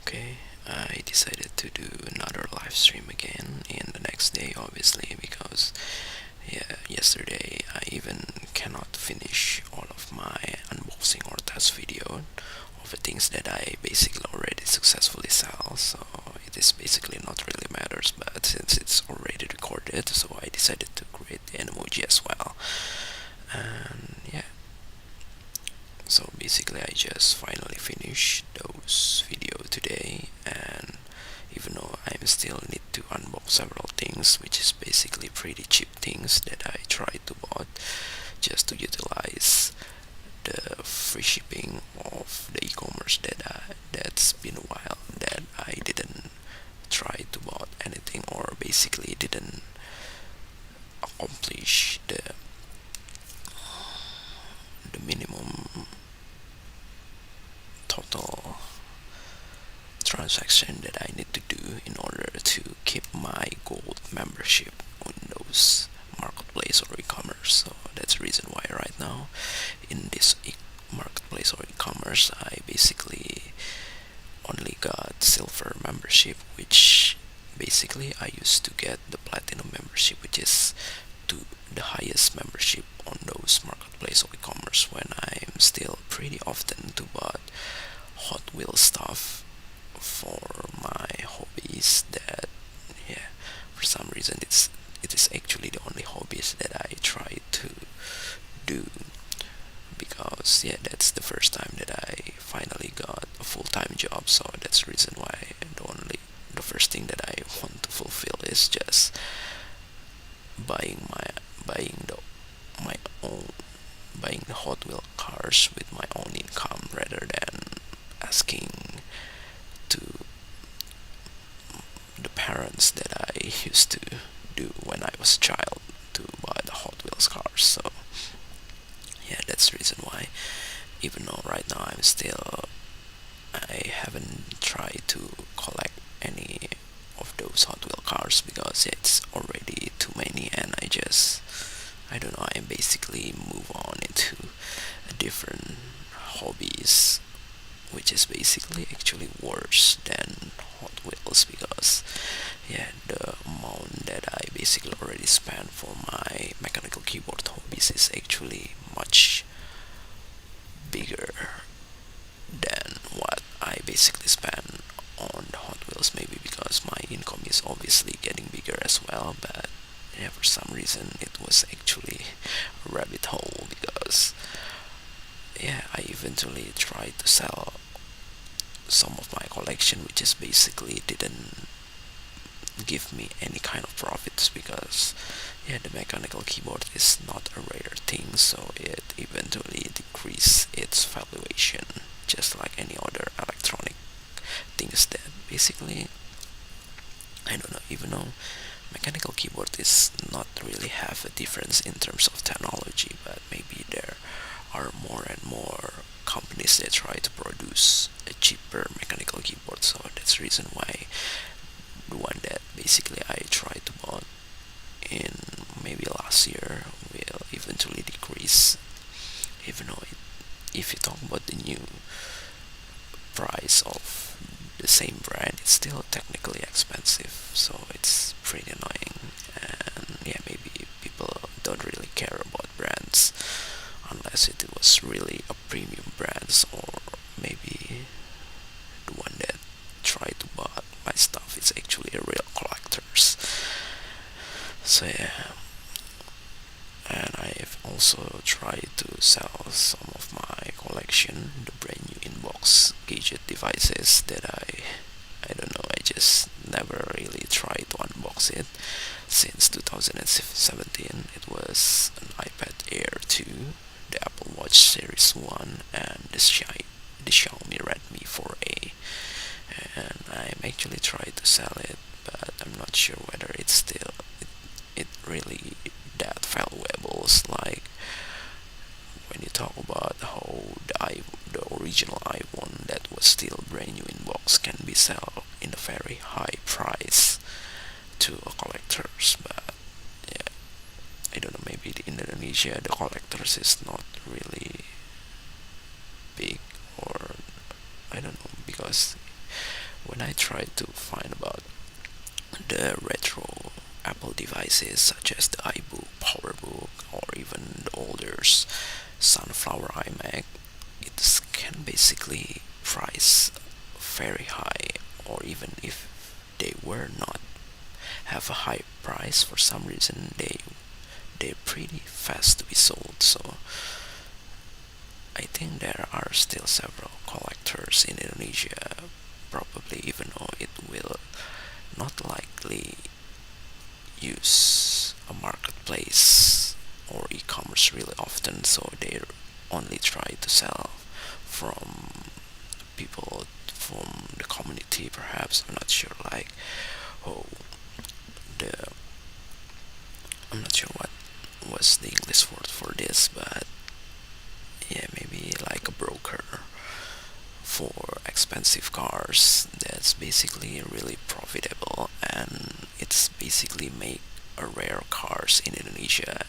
Okay, I decided to do another live stream again in the next day, obviously, because yesterday I even cannot finish all of my unboxing or test video of the things that I basically already successfully sell. So it is basically not really matters, but since it's already recorded, so I decided to create the Animoji as well. And yeah, so basically I just finally finished those video today, and even though I still need to unbox several things, which is basically pretty cheap things that I tried to bought just to utilize the free shipping of the e-commerce that's been a while that I didn't try to bought anything, or basically didn't accomplish the minimum total transaction that I need to do in order to keep my gold membership on those marketplace or e-commerce. So that's the reason why right now in this marketplace or e-commerce I basically only got silver membership, which basically I used to get the platinum membership, which is to the highest membership on those marketplace or e-commerce when I'm still pretty often to buy Hot Wheels stuff for my hobbies. That yeah, for some reason it is actually the only hobbies that I try to do, because that's the first time that I finally got a full-time job. So that's the reason why the first thing that I want to fulfill is just buying my own buying the Hot Wheel cars with my own income, rather than asking to the parents that I used to do when I was a child to buy the Hot Wheels cars. So that's the reason why, even though right now I haven't tried to collect any of those Hot Wheel cars, because it's already too many, and I don't know, I basically move on into a different hobbies, which is basically actually worse than Hot Wheels, because the amount that I basically already spent for my mechanical keyboard hobbies is actually much bigger than what I basically spend on the Hot Wheels. Maybe because my income is obviously getting bigger as well, but for some reason it was actually a rabbit hole, because I eventually tried to sell some of my collection, which is basically didn't give me any kind of profits, because the mechanical keyboard is not a rare thing, so it eventually decreased its valuation, just like any other electronic things that basically, I don't know, even though mechanical keyboard is not really have a difference in terms of technology, but maybe there are more and more companies that try to produce a cheaper mechanical keyboard. So that's the reason why the one that basically I tried to buy in maybe last year will eventually decrease, even though if you talk about the new price of the same brand, it's still technically expensive. So it's pretty annoying, and maybe people don't really care about brands unless it was really a premium brands, or maybe the one that tried to buy my stuff is actually a real collectors. So and I've also tried to sell some of my collection, the brand new inbox gadget devices that I don't know, I just never really tried to unbox it since 2017. It was an iPad Air 2, the Apple Watch Series 1, and the Xiaomi Redmi 4A. And I'm actually trying to sell it, but I'm not sure whether it's still it really that valuable. Like when you talk about how the original iPhone that was still brand new in box can be sold in a very high price to a collectors. But I don't know, maybe in Indonesia the collectors is not really big, or I don't know, because when I tried to find about the retro Apple devices such as the iBook, PowerBook, or even the older Sunflower iMac, it can basically price very high, or even if they were not have a high price for some reason, they're pretty fast to be sold. So I think there are still several collectors in Indonesia, probably even though it will not likely use a marketplace or e-commerce really often, so they only try to sell from people from the community. Perhaps I'm not sure, like, oh, the I'm not sure what was the English word for this, but yeah, maybe like a broker for expensive cars. That's basically really profitable, and it's basically make a rare cars in Indonesia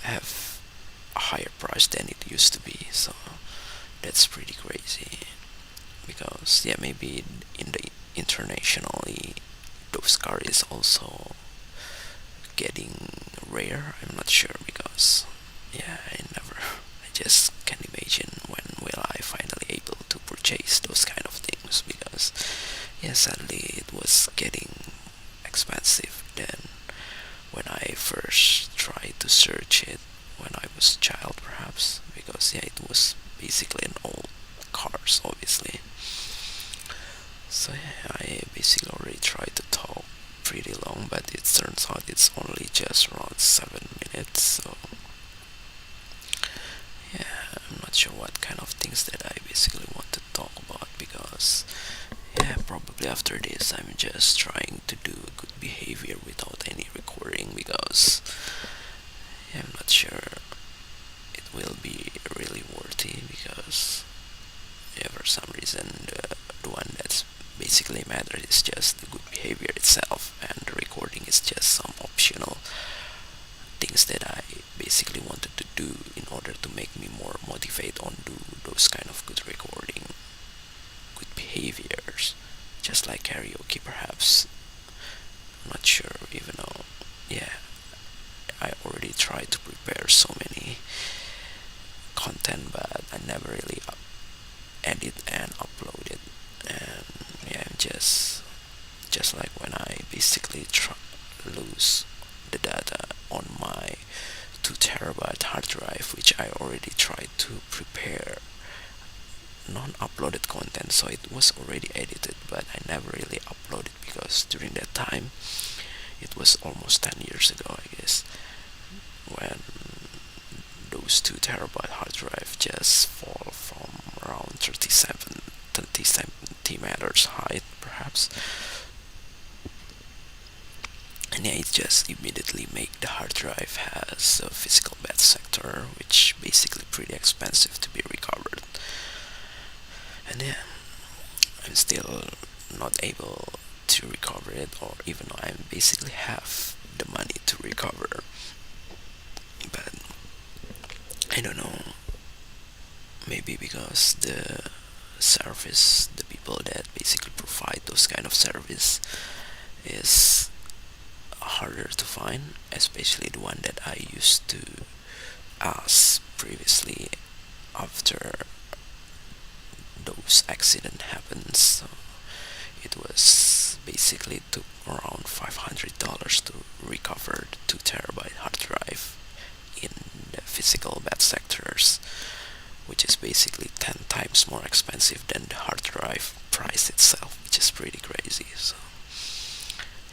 have a higher price than it used to be. So that's pretty crazy, because yeah, maybe in the internationally those cars is also getting rare. I'm not sure, because yeah, I just can't imagine when will I finally able to purchase those kind of things, because yeah, sadly it was getting expensive then when I first tried to search it when I was a child, perhaps, because yeah, it was basically an old cars, obviously. So yeah, I basically already tried to talk pretty long, but it turns out it's only just around 7 minutes. So yeah, I'm not sure what kind of things that I basically want to talk about, because yeah, probably after this I'm just trying to do good behavior without any recording, because yeah, I'm not sure it will be really worthy, because yeah, for some reason the one that's basically matters is just the good behavior itself, and the recording is just some optional things that I basically wanted to do in order to make me more motivated on do those kind of good recording, good behaviors, just like karaoke, perhaps. I'm not sure, even though yeah, I already tried to prepare so many content, but I never really edit and upload it. And yeah, just like when I basically lose the data on my 2 terabyte hard drive, which I already tried to prepare non-uploaded content, so it was already edited, but I never really uploaded, because during that time, it was almost 10 years ago, I guess, when those 2 terabyte hard drive just fall from around 30 centimeters height, perhaps. And yeah, it just immediately make the hard drive has a physical bed sector, which basically pretty expensive to be recovered. And yeah, I'm still not able to recover it, or even though I basically have the money to recover, but I don't know, maybe because the people that basically provide those kind of service is harder to find, especially the one that I used to ask previously after those accident happens. So it was basically took around $500 to recover the 2 terabyte hard drive in the physical bad sectors, which is basically 10 times more expensive than the hard drive price itself, which is pretty crazy. So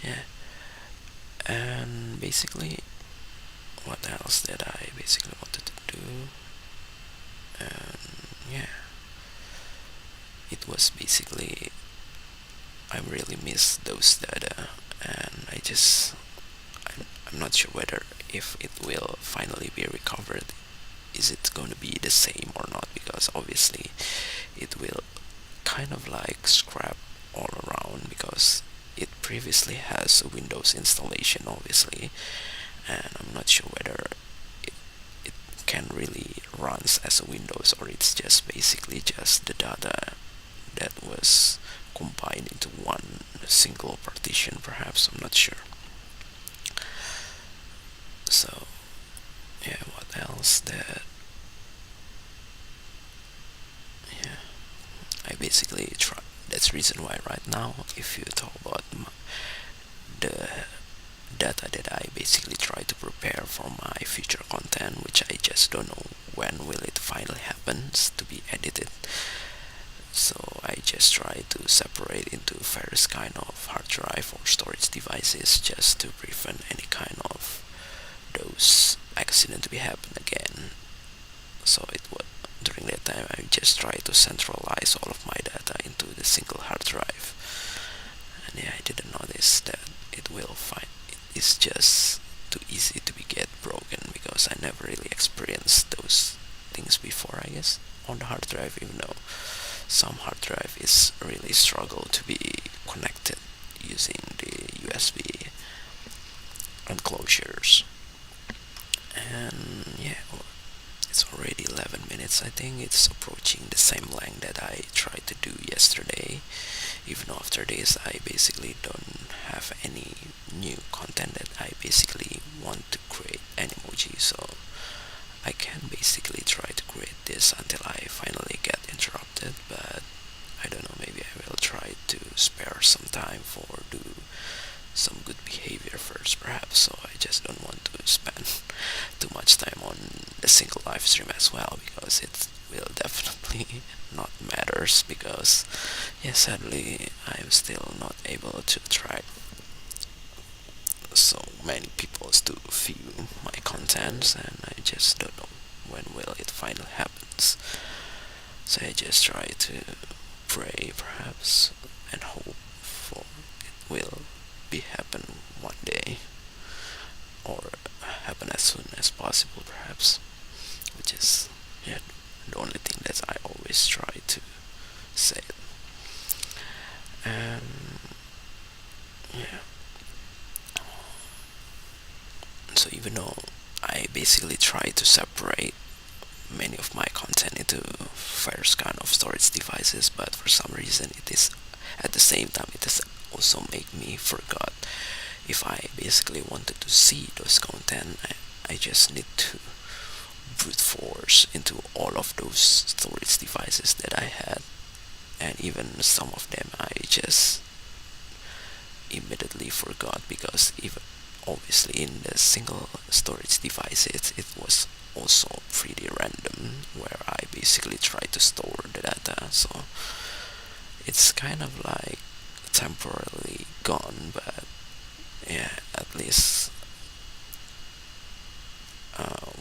yeah, and basically what else did I basically wanted to do, and yeah, it was basically I really miss those data, and I'm not sure whether if it will finally be recovered, is it going to be the same or not, because obviously it will kind of like scrap all around, because it previously has a Windows installation, obviously, and I'm not sure whether it, it can really runs as a Windows, or it's just basically just the data that was combined into one single partition, perhaps. I'm not sure. So yeah, what else? That yeah, I basically try. That's the reason why right now, if you talk about the data that I basically try to prepare for my future content, which I just don't know when will it finally happens to be edited. So I just try to separate into various kind of hard drive or storage devices just to prevent any kind of those accident to be happen again. So it would during that time I just try to centralize all of my data into the single hard drive. And yeah, I didn't notice that it will find it is just too easy to be get broken because I never really experienced those things before, I guess, on the hard drive, even though some hard drive is really struggle to be connected using the USB enclosures. And yeah, it's already 11 minutes. I think it's approaching the same length that I tried to do yesterday. Even after this, I basically don't have any new content that I basically want to create Animoji, so I can basically try to create this until I finally get interrupted. But I don't know, maybe I will try to spare some time for do some good behavior first, perhaps. So I just don't want to spend too much time on the single live stream as well, because it will definitely not matters, because yeah, sadly I'm still not able to attract so many people to view my contents, and I just don't know when will it finally happens. So I just try to pray, perhaps, and hope for it will be happen one day, or happen as soon as possible, perhaps, which is yeah the only thing that I always try to say it. And yeah, so even though I basically try to separate many of my content into various kind of storage devices, but for some reason it is at the same time it is also make me forgot if I basically wanted to see those content. I just need to brute force into all of those storage devices that I had, and even some of them I just immediately forgot, because even obviously in the single storage devices it was also pretty random where I basically try to store the data, so it's kind of like temporarily gone. But yeah, at least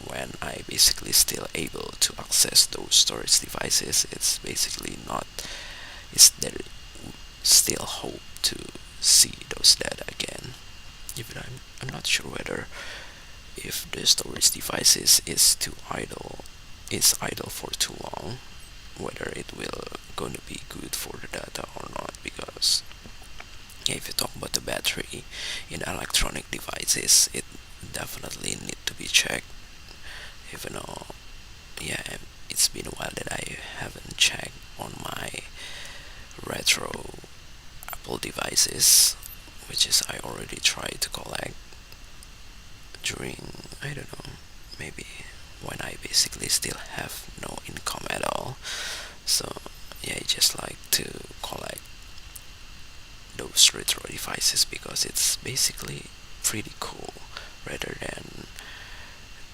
when I basically still able to access those storage devices, it's basically not, is there still hope to see those data again. Even I'm not sure whether if the storage devices is idle for too long, whether it will going to be good for the data or not, because yeah, if you talk about the battery in electronic devices, it definitely need to be checked. Even though yeah, it's been a while that I haven't checked on my retro Apple devices, which is I already tried to collect during, I don't know, maybe when I basically still have no income at all. So yeah, I just like to collect those retro devices because it's basically pretty cool, rather than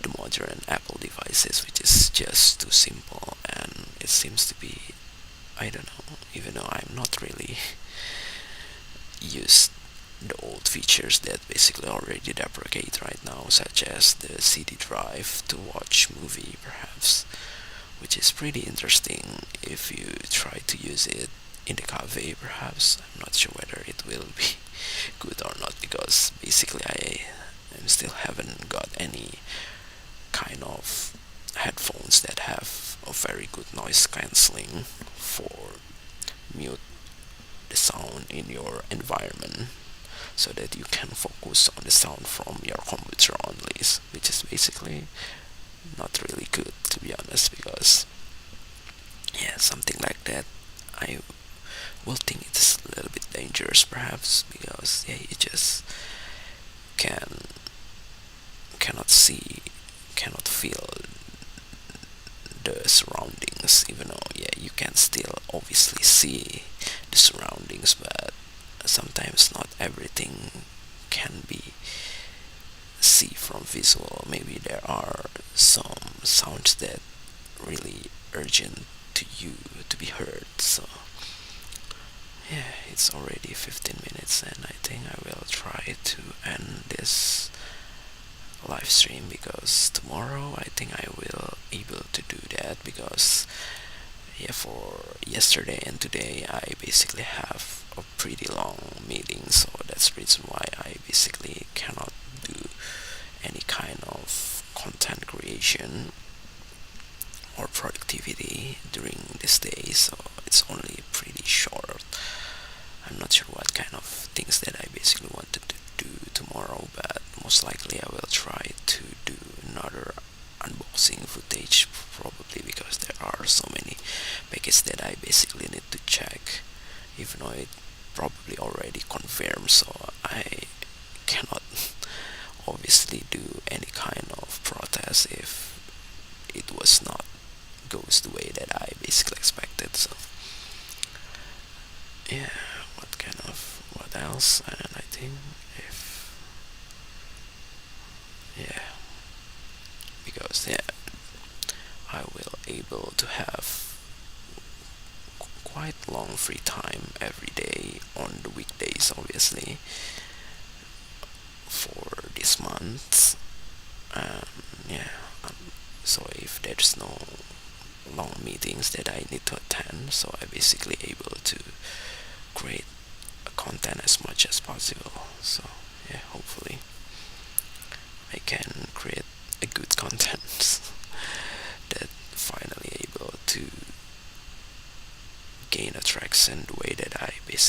the modern Apple devices, which is just too simple, and it seems to be, I don't know, even though I'm not really used the old features that basically already deprecate right now, such as the CD drive to watch movie, perhaps, which is pretty interesting if you try to use it in the cafe, perhaps. I'm not sure whether it will be good or not, because basically I still haven't got any kind of headphones that have a very good noise cancelling for mute the sound in your environment, so that you can focus on the sound from your computer only, which is basically not really good, to be honest, because yeah, something like that I will think it's a little bit dangerous, perhaps, because yeah, you just can cannot see, cannot feel the surroundings, even though yeah, you can still obviously see the surroundings, but sometimes not everything can be see from visual. Maybe there are some sounds that really urgent to you to be heard. So yeah, it's already 15 minutes, and I think I will try to end this live stream, because tomorrow I think I will able to do that, because yeah, for yesterday and today I basically have a pretty long meeting, so that's the reason why I basically cannot do any kind of content creation or productivity during this day. So it's only pretty short. I'm not sure what kind of things that I basically wanted to do tomorrow, but most likely I will try to do another unboxing footage, probably, because there are so many packages that I basically need to check, even though it probably already confirmed, so I cannot obviously do any kind of protest if it was not goes the way that I basically expected. So yeah, what else? And I think if yeah, because yeah, I will able to have quite long free time every day on the weekdays, obviously, for this month. Yeah, so if there's no long meetings that I need to attend, so I basically able to create content as much as possible. So yeah, hopefully I can create a good content that finally able to gain attraction the way that I basically